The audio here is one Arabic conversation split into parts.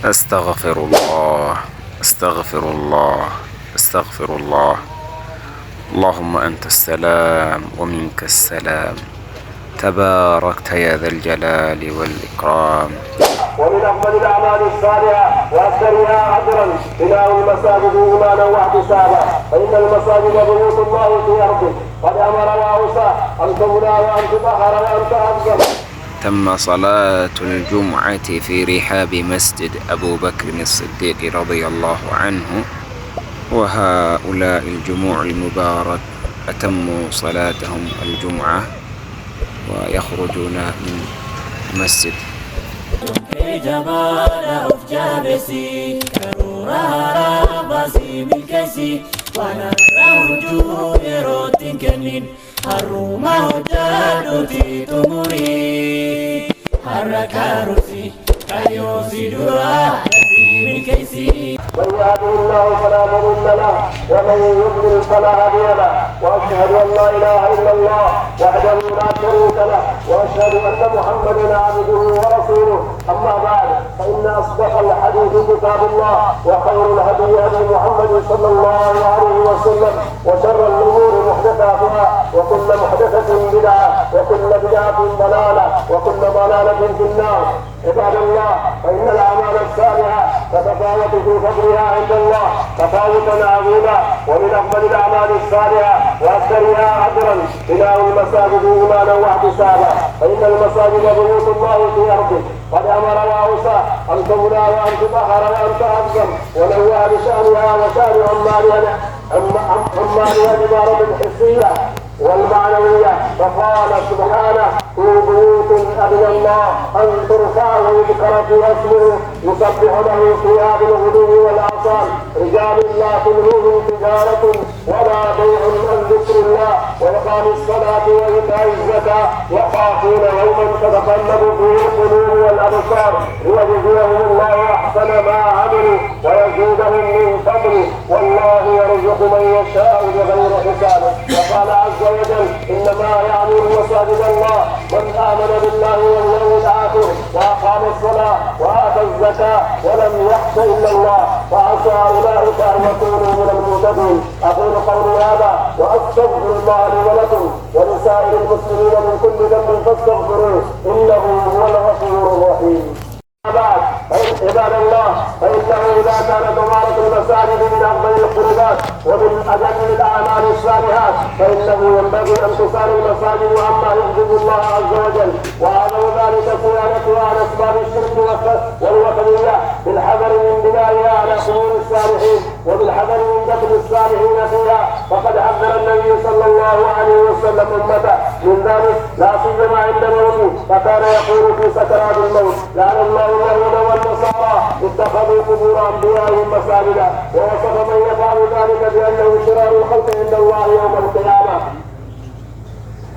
أستغفر الله أستغفر الله أستغفر الله. اللهم أنت السلام ومنك السلام، تباركت يا ذا الجلال والإكرام. ومن أفضل الأعمال الصالحة وأكثرها أجرا بناء المساجد إيمانا واحتسابا، فإن المساجد بيوت الله في أرضه، قد أمر وأوصى أن تبنى وأن تطهر وأن تعظم. تم صلاة الجمعة في رحاب مسجد أبو بكر الصديق رضي الله عنه، وهؤلاء الجموع المبارك أتموا صلاتهم الجمعة ويخرجون من المسجد. من يهده الله فلا مضل له ومن يضلل فلا هادي له، واشهد ان لا اله الا الله وحده لا شريك له، واشهد ان محمدا عبده ورسوله. اما بعد، فان اصدق الحديث كتاب الله، وخير الهدي هدي محمد صلى الله عليه وسلم، وشر الامور محدثاتها، وكل محدثه بدعه، وكل بدعه ضلاله، وكل ضلاله في النار. عباد الله، فإن الأعمال الصالحة تتفاوت في فضلها عند الله تفاوتا عظيما، ومن أفضل الأعمال الصالحة وأكثرها أجرا بناء المساجد إيمانا واحتسابا، فإن المساجد بيوت الله في أرضه، قد أمر وأوصى أن تبنى وأن تطهر وأن تعظم، ونوه بشأنها وشأن عمالها العبارة الحسية والمعنوية، فقال سبحانه: في بيوت أذن الله أن ترفع ويذكر فيها اسمه يسبح له فيها بالغدو والآصال رجال لا تلهيهم تجارة ولا بيع عن ذكر الله وإقام الصلاة وإيتاء الزكاة يخافون يوما تتقلب فيه القلوب والأبصار ليجزيهم الله أحسن ما عملوا ويزيدهم من فضله، والله يرزق من يشاء بغير حساب. وقال عز وجل: إنما يعمر مساجد الله من آمن بالله واليوم الآخر وأقام الصلاة وآتى الزكاة ولم يخش إلا الله، فعسى أولئك أن يكونوا من المهتدين. أقول قولي هذا وأستغفر الله لي ولكم ولسائر المسلمين من كل ذنب فاستغفروه إنه هو الغفور الرحيم. بعد، عباد الله، فإنه إذا كانت عمارة المساجد من أفضل القربات ومن أجل الأعمال الصالحات، فإنه ينبغي أن تصان المساجد عما يغضب الله عز وجل، وهذا ذلك صيانتها عن أسباب الشرك والوثنية، بالحذر من بنائها على قبور الصالحين، وبالحذر من دفن الصالحين فيها، فقد حذر النبي صلى الله عليه وسلم أمته من ذلك، لا سيما عند موته، فكان يقول في سكرات الموت: لعن الله اليهود والنصارى اتخذوا قبور انبيائهم مساجدا، ووصف من يفعل ذلك بانه شرار الخلق عند الله يوم القيامه.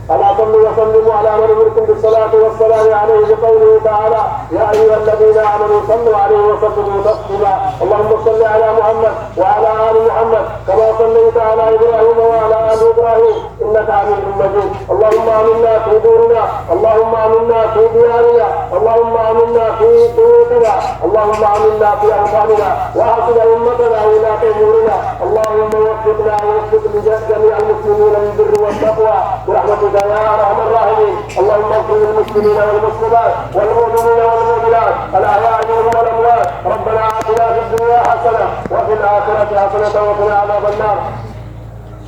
ألا صلوا وسلموا على من أمرتم بالصلاة والسلام عليه بقوله تعالى: يا أيها الذين آمنوا صلوا عليه وسلموا تسليما. اللهم صل على محمد وعلى آل محمد كما صليت على إبراهيم وعلى آل إبراهيم إنك حميد مجيد. اللهم آمنا في دورنا، اللهم آمنا في ديارنا، اللهم آمنا في بيوتنا، اللهم آمنا في أوطاننا، وأحسن أمتنا ولاة أمورنا. اللهم وفقنا ووفق جميع المسلمين للبر والتقوى برحمتك يا ارحم الراحمين. اللهم اغفر للمسلمين والمسلمات والمؤمنين والمؤمنات الاحياء منهم والاموات. ربنا اتنا في الدنيا حسنه وفي الاخره حسنه وقنا عذاب النار.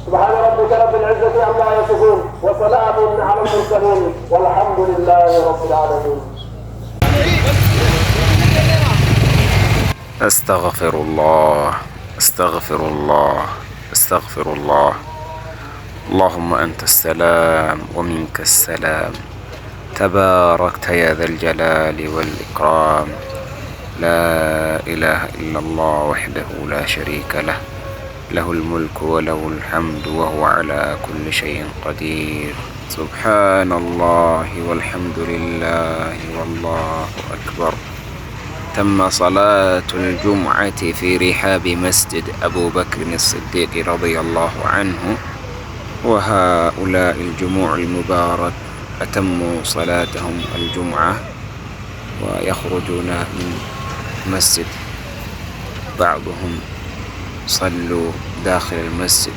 سبحان ربك رب العزه عما يصفون وسلام على المرسلين والحمد لله رب العالمين. أستغفر الله أستغفر الله أستغفر الله. اللهم أنت السلام ومنك السلام، تباركت يا ذا الجلال والإكرام. لا إله إلا الله وحده لا شريك له، له الملك وله الحمد وهو على كل شيء قدير. سبحان الله والحمد لله والله أكبر. تم صلاة الجمعة في رحاب مسجد أبو بكر الصديق رضي الله عنه، وهؤلاء الجموع المبارك أتموا صلاتهم الجمعة ويخرجون من المسجد، بعضهم صلوا داخل المسجد،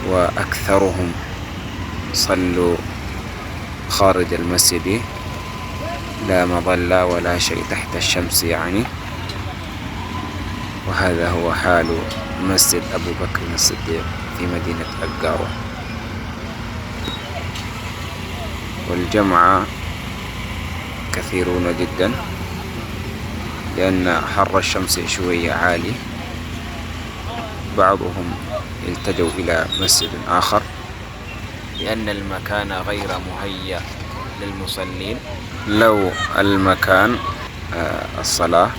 وأكثرهم صلوا خارج المسجد، لا مظلة ولا شيء تحت الشمس يعني. وهذا هو حال مسجد أبو بكر الصديق في مدينة القارة. والجمعة كثيرون جدا لأن حر الشمس شوية عالي. بعضهم التجوا إلى مسجد آخر لأن المكان غير مهيأ للمصلين. لو المكان الصلاة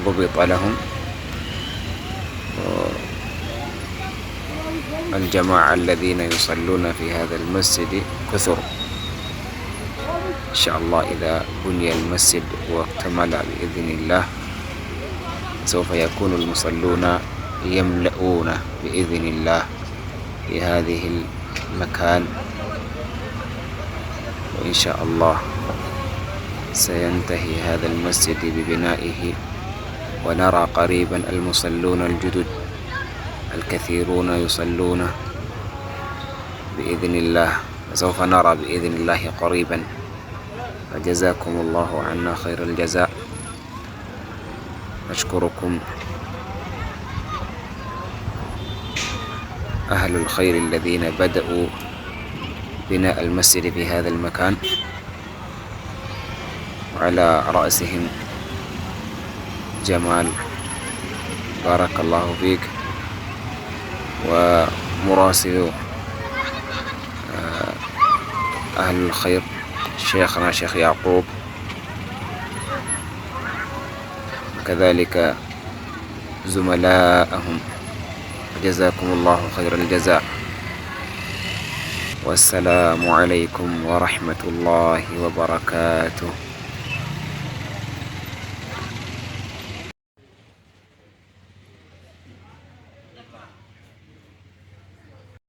وضبط لهم، الجماعة الذين يصلون في هذا المسجد كثر إن شاء الله. إذا بني المسجد واكتمل بإذن الله سوف يكون المصلون يملؤون بإذن الله في هذه المكان، وإن شاء الله سينتهي هذا المسجد ببنائه، ونرى قريبا المصلون الجدد الكثيرون يصلون بإذن الله، وسوف نرى بإذن الله قريبا. فجزاكم الله عنا خير الجزاء. أشكركم أهل الخير الذين بدأوا بناء المسجد في هذا المكان، وعلى رأسهم جمال بارك الله فيك، ومراسل أهل الخير شيخنا شيخ يعقوب، وكذلك زملائهم. جزاكم الله خير الجزاء، والسلام عليكم ورحمة الله وبركاته.